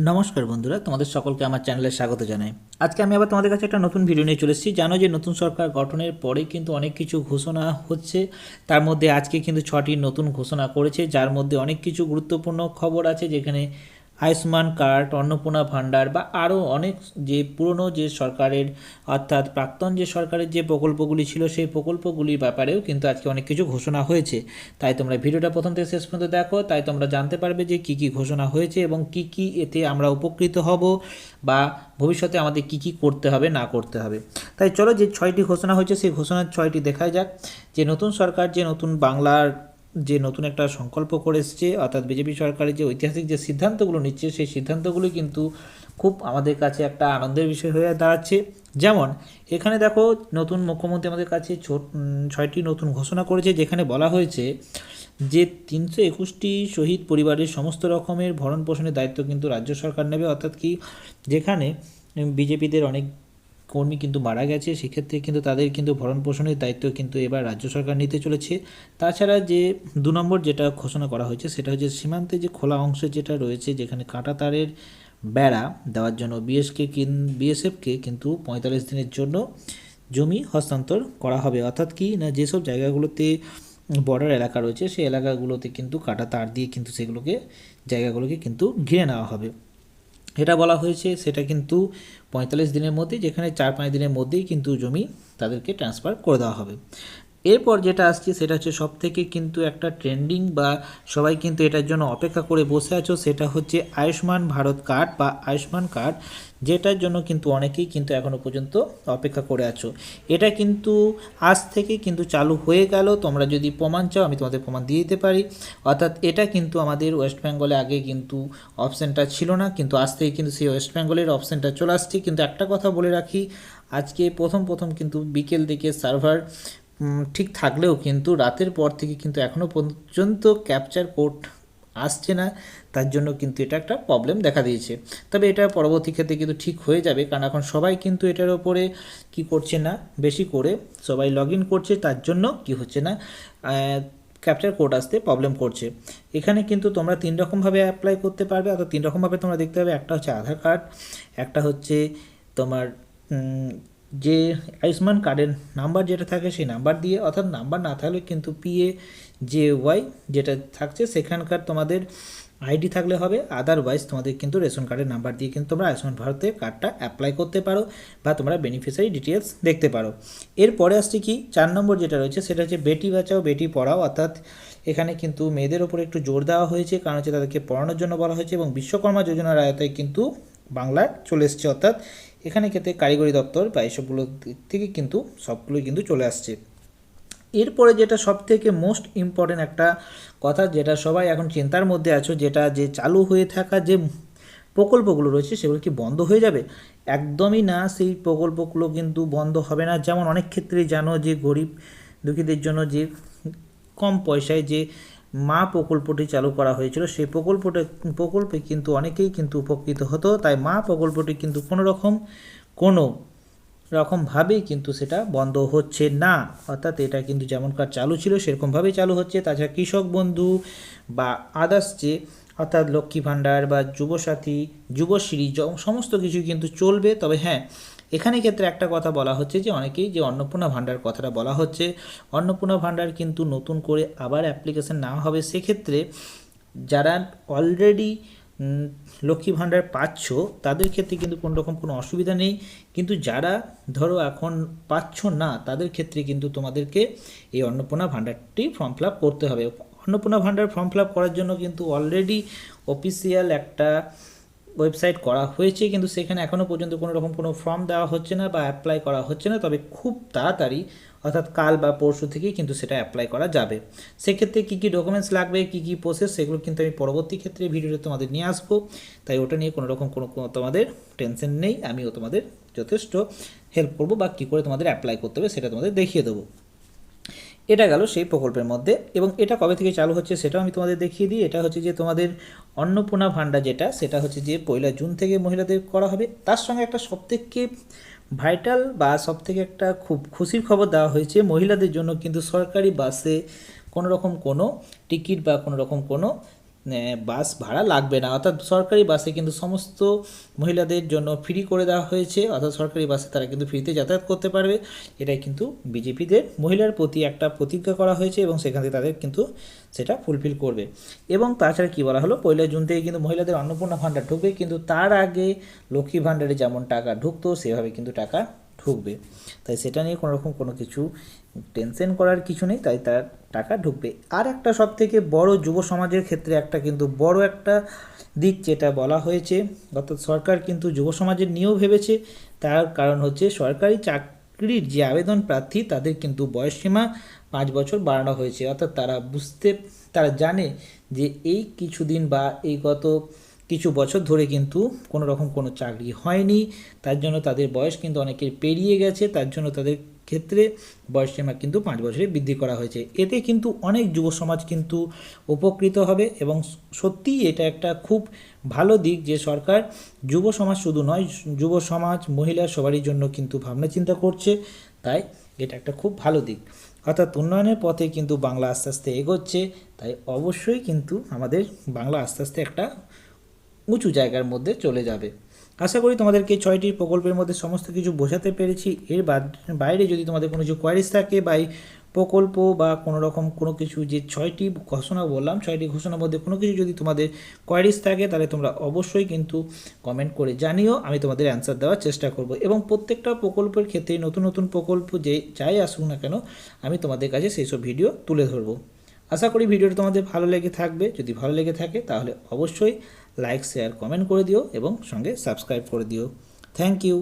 নমস্কার বন্ধুরা, তোমাদের সকলকে আমার চ্যানেলে স্বাগত জানাই। আজকে আমি আবার তোমাদের কাছে একটা নতুন ভিডিও নিয়ে চলে এসেছি। জানো যে নতুন সরকার গঠনের পরে কিন্তু অনেক কিছু ঘোষণা হচ্ছে। তার মধ্যে আজকে কিন্তু 6টি নতুন ঘোষণা করেছে, যার মধ্যে অনেক কিছু গুরুত্বপূর্ণ খবর আছে, যেখানে আয়ুষ্মান কার্ড, অন্নপূর্ণা ভাণ্ডার বা আরও অনেক যে পুরনো যে সরকারের অর্থাৎ প্রাক্তন যে সরকারের যে প্রকল্পগুলি ছিল সেই প্রকল্পগুলির ব্যাপারেও কিন্তু আজকে অনেক কিছু ঘোষণা হয়েছে। তাই তোমরা ভিডিওটা প্রথম থেকে শেষ পর্যন্ত দেখো, তাই তোমরা জানতে পারবে যে কী কী ঘোষণা হয়েছে এবং কী কী এতে আমরা উপকৃত হব বা ভবিষ্যতে আমাদের কী কী করতে হবে না করতে হবে। তাই চলো, যে 6টি ঘোষণা হয়েছে সেই ঘোষণার 6টি দেখা যাক। যে নতুন সরকার যে নতুন বাংলার যে নতুন একটা সংকল্প করে এসছে, অর্থাৎ বিজেপি সরকারের যে ঐতিহাসিক যে সিদ্ধান্তগুলো নিচ্ছে সেই সিদ্ধান্তগুলো কিন্তু খুব আমাদের কাছে একটা আনন্দের বিষয় হয়ে দাঁড়াচ্ছে। যেমন এখানে দেখো, নতুন মুখ্যমন্ত্রী আমাদের কাছে 6টি নতুন ঘোষণা করেছে, যেখানে বলা হয়েছে যে 321টি শহীদ পরিবারের সমস্ত রকমের ভরণ পোষণের দায়িত্ব কিন্তু রাজ্য সরকার নেবে। অর্থাৎ কি, যেখানে বিজেপিদের অনেক কর্মী কিন্তু মারা গেছে, সেক্ষেত্রে কিন্তু তাদের কিন্তু ভরণ পোষণের দায়িত্ব কিন্তু এবার রাজ্য সরকার নিতে চলেছে। তাছাড়া যে 2 নম্বর যেটা ঘোষণা করা হয়েছে সেটা হচ্ছে সীমান্তে যে খোলা অংশ যেটা রয়েছে, যেখানে কাঁটা তারের বেড়া দেওয়ার জন্য বিএসএফকে কিন্তু 45 দিনের জন্য জমি হস্তান্তর করা হবে। অর্থাৎ কি না, যেসব জায়গাগুলোতে বর্ডার এলাকা রয়েছে সেই এলাকাগুলোতে কিন্তু কাঁটা তার দিয়ে কিন্তু জায়গাগুলোকে কিন্তু ঘিরে নেওয়া হবে। এটা বলা হয়েছে, সেটা কিন্তু 45 দিনের মধ্যে, যেখানে 4-5 দিনের মধ্যেই কিন্তু জমি তাদেরকে ট্রান্সফার করে দেওয়া হবে। এরপর যেটা আসছে সেটা হচ্ছে সবথেকে কিন্তু একটা ট্রেন্ডিং বা সবাই কিন্তু এটার জন্য অপেক্ষা করে বসে আছো, সেটা হচ্ছে আয়ুষ্মান ভারত কার্ড বা আয়ুষ্মান কার্ড, যেটার জন্য কিন্তু অনেকেই কিন্তু এখনও পর্যন্ত অপেক্ষা করে আছো। এটা কিন্তু আজ থেকে কিন্তু চালু হয়ে গেল। তোমরা যদি প্রমাণ চাও আমি তোমাদের প্রমাণ দিয়ে দিতে পারি। অর্থাৎ এটা কিন্তু আমাদের ওয়েস্ট বেঙ্গলে আগে কিন্তু অপশানটা ছিল না, কিন্তু আজ থেকে কিন্তু সেই ওয়েস্ট বেঙ্গলের অপশানটা চলে আসছে। কিন্তু একটা কথা বলে রাখি, আজকে প্রথম কিন্তু বিকেল থেকে সার্ভার ঠিক থাকলেও কিন্তু রাতের পর থেকে কিন্তু এখনও পর্যন্ত ক্যাপচার কোড আসছে না। তার জন্য কিন্তু এটা একটা প্রবলেম দেখা দিয়েছে। তবে এটা পরবর্তী ক্ষেত্রে কিন্তু ঠিক হয়ে যাবে, কারণ এখন সবাই কিন্তু এটার ওপরে কি করছে না, বেশি করে সবাই লগ ইন করছে, তার জন্য কি হচ্ছে না, ক্যাপচার কোড আসতে প্রবলেম করছে। এখানে কিন্তু তোমরা 3 রকমভাবে অ্যাপ্লাই করতে পারবে, অর্থাৎ 3 রকমভাবে তোমরা দেখতে পাবে। একটা হচ্ছে আধার কার্ড, একটা হচ্ছে তোমার যে আয়ুষ্মান কার্ডের নাম্বার যেটা থাকে সেই নাম্বার দিয়ে, অর্থাৎ নাম্বার না থাকলে কিন্তু PAJY যেটা থাকছে সেখানকার তোমাদের আইডি থাকলে হবে। আদারওয়াইজ তোমাদের কিন্তু রেশন কার্ডের নাম্বার দিয়ে কিন্তু তোমরা আয়ুষ্মান ভারতের কার্ডটা অ্যাপ্লাই করতে পারো বা তোমরা বেনিফিশিয়ারি ডিটেলস দেখতে পারো। এরপরে আসছে কি 4 নম্বর যেটা রয়েছে, সেটা হচ্ছে বেটি বাঁচাও বেটি পড়াও। অর্থাৎ এখানে কিন্তু মেয়েদের ওপরে একটু জোর দেওয়া হয়েছে, কারণ হচ্ছে তাদেরকে পড়ানোর জন্য বলা হয়েছে, এবং বিশ্বকর্মা যোজনার আয়তায় কিন্তু বাংলার চলে এসছে। অর্থাৎ এখানে ক্ষেত্রে কারিগরি দপ্তর বা এইসবগুলো থেকে কিন্তু সবগুলোই কিন্তু চলে আসছে। এরপরে যেটা সবথেকে মোস্ট ইম্পর্টেন্ট একটা কথা, যেটা সবাই এখন চিন্তার মধ্যে আছো, যেটা যে চালু হয়ে থাকা যে প্রকল্পগুলো রয়েছে সেগুলো কি বন্ধ হয়ে যাবে? একদমই না, সেই প্রকল্পগুলো কিন্তু বন্ধ হবে না। যেমন অনেক ক্ষেত্রেই জানো যে গরিব দুঃখীদের জন্য যে কম পয়সায় যে মা প্রকল্পটি চালু করা হয়েছিল, সেই প্রকল্পে কিন্তু অনেকেই কিন্তু উপকৃত হতো। তাই মা প্রকল্পটি কিন্তু কোনো রকমভাবেই কিন্তু সেটা বন্ধ হচ্ছে না। অর্থাৎ এটা কিন্তু যেমনকার চালু ছিল সেরকমভাবেই চালু হচ্ছে। তাছাড়া কৃষক বন্ধু বা আদার্স যে, অর্থাৎ লক্ষ্মী ভাণ্ডার বা যুবসাথী, যুবশ্রী, সমস্ত কিছু কিন্তু চলবে। তবে হ্যাঁ, এখানে ক্ষেত্রে একটা কথা বলা হচ্ছে যে অনেকেই যে অন্নপূর্ণা ভাণ্ডার কথাটা বলা হচ্ছে, অন্নপূর্ণা ভাণ্ডার কিন্তু নতুন করে আবার অ্যাপ্লিকেশন নেওয়া হবে। সেক্ষেত্রে যারা অলরেডি লক্ষ্মী ভাণ্ডার পাচ্ছ তাদের ক্ষেত্রে কিন্তু কোনো রকম কোনো অসুবিধা নেই, কিন্তু যারা ধরো এখন পাচ্ছ না তাদের ক্ষেত্রে কিন্তু তোমাদেরকে এই অন্নপূর্ণা ভাণ্ডারটি ফর্ম ফিল আপ করতে হবে। অন্নপূর্ণা ভাণ্ডার ফর্ম ফিল আপ করার জন্য কিন্তু অলরেডি অফিসিয়াল একটা ওয়েবসাইট করা হয়েছে, কিন্তু সেখানে এখনও পর্যন্ত কোনো রকম কোনো ফর্ম দেওয়া হচ্ছে না বা অ্যাপ্লাই করা হচ্ছে না। তবে খুব তাড়াতাড়ি, অর্থাৎ কাল বা পরশু থেকেই কিন্তু সেটা অ্যাপ্লাই করা যাবে। সেক্ষেত্রে কী কী ডকুমেন্টস লাগবে, কী কী প্রসেস, সেগুলো কিন্তু আমি পরবর্তী ক্ষেত্রে ভিডিওতে তোমাদের নিয়ে আসবো। তাই ওটা নিয়ে কোনো রকম কোনো তোমাদের টেনশন নেই, আমিও তোমাদের যথেষ্ট হেল্প করবো বা কী করে তোমাদের অ্যাপ্লাই করতে হবে সেটা তোমাদের দেখিয়ে দেবো। এটা গেল সেই প্রকল্পের মধ্যে, এবং এটা কবে থেকে চালু হচ্ছে সেটাও আমি তোমাদের দেখিয়ে দিই। এটা হচ্ছে যে তোমাদের অন্নপূর্ণা ভাণ্ডার যেটা, সেটা হচ্ছে যে 1 জুন থেকে মহিলাদের করা হবে। তার সঙ্গে একটা সবথেকে ভাইটাল বা সবথেকে একটা খুব খুশির খবর দেওয়া হয়েছে, মহিলাদের জন্য কিন্তু সরকারি বাসে কোনো রকম কোনো টিকিট বা কোনো রকম কোনো বাস ভাড়া লাগবে না, অর্থাৎ সরকারি বাসে কিন্তু সমস্ত মহিলাদের জন্য ফ্রি করে দেওয়া হয়েছে, অর্থাৎ সরকারি বাসে তারা কিন্তু ফ্রিতে যাতায়াত করতে পারবে। এটাই কিন্তু বিজেপিদের মহিলার প্রতি একটা প্রতিজ্ঞা করা হয়েছে এবং সেখান থেকে তাদের কিন্তু সেটা ফুলফিল করবে। এবং তাছাড়া কী বলা হলো, 1 জুন থেকে কিন্তু মহিলাদের অন্নপূর্ণা ভাণ্ডার ঢুকবে, কিন্তু তার আগে লক্ষ্মী ভাণ্ডারে যেমন টাকা ঢুকতো সেভাবে কিন্তু টাকা ঢুকবে। তাই সেটা নিয়ে কোনো কিছু টেনশন করার কিছু নেই, তাই তার টাকা ঢুকবে। আর একটা সবথেকে বড় যুব সমাজের ক্ষেত্রে একটা কিন্তু বড় একটা দিক যেটা বলা হয়েছে, অর্থাৎ সরকার কিন্তু যুব সমাজের নিয়েও ভেবেছে। তার কারণ হচ্ছে সরকারি চাকরির যে আবেদন প্রার্থী তাদের কিন্তু বয়সসীমা 5 বছর বাড়ানো হয়েছে, অর্থাৎ তারা জানে যে এই কিছুদিন বা এই গত কিছু বছর ধরে কিন্তু কোনো রকম কোনো চাকরি হয়নি, তার জন্য তাদের বয়স কিন্তু অনেকের পেরিয়ে গেছে, তার জন্য তাদের ক্ষেত্রে বয়সসীমা কিন্তু 5 বছরে বৃদ্ধি করা হয়েছে। এতে কিন্তু অনেক যুব সমাজ কিন্তু উপকৃত হবে এবং সত্যিই এটা একটা খুব ভালো দিক যে সরকার যুব সমাজ শুধু নয়, যুব সমাজ মহিলা সবারই জন্য কিন্তু ভাবনা চিন্তা করছে, তাই এটা একটা খুব ভালো দিক। অর্থাৎ উন্নয়নের পথে কিন্তু বাংলা আস্তে আস্তে এগোচ্ছে, তাই অবশ্যই কিন্তু আমাদের বাংলা আস্তে আস্তে একটা উঁচু জায়গার মধ্যে চলে যাবে। আশা করি তোমাদেরকে 6টি প্রকল্পের মধ্যে সমস্ত কিছু বোঝাতে পেরেছি। এর বাইরে যদি তোমাদের কোনো কিছু কোয়ারিজ থাকে বা এই প্রকল্প বা কোনো রকম কোনো কিছু যে 6টি ঘোষণা বললাম, 6টি ঘোষণার মধ্যে কোনো কিছু যদি তোমাদের কোয়ারিজ থাকে তাহলে তোমরা অবশ্যই কিন্তু কমেন্ট করে জানিও, আমি তোমাদের অ্যান্সার দেওয়ার চেষ্টা করব। এবং প্রত্যেকটা প্রকল্পের ক্ষেত্রে নতুন নতুন প্রকল্প যাই আসুক না কেন আমি তোমাদের কাছে সেই সব ভিডিও তুলে ধরবো। আশা করি ভিডিওটা তোমাদের ভালো লেগে থাকবে। যদি ভালো লেগে থাকে তাহলে অবশ্যই লাইক শেয়ার কমেন্ট করে দিও এবং সঙ্গে সাবস্ক্রাইব করে দিও। Thank you.